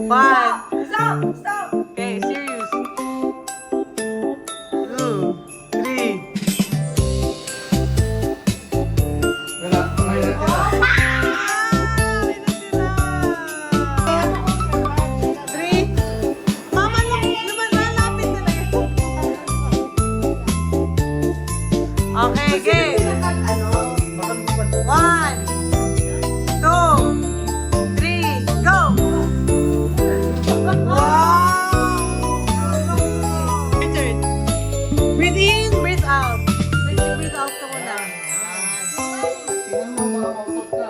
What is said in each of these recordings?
One. Stop! Stop! Okay, serious. 2, 3. Wala. Okay na. Mama, lalapit na lang. Okay, game. Ano? 1, 2, 3, go! Wow! Richard, breathe in, breathe out. Breathe in, breathe out ka muna. Tingnan mo, makakausap ka.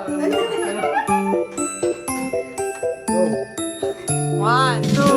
One, two,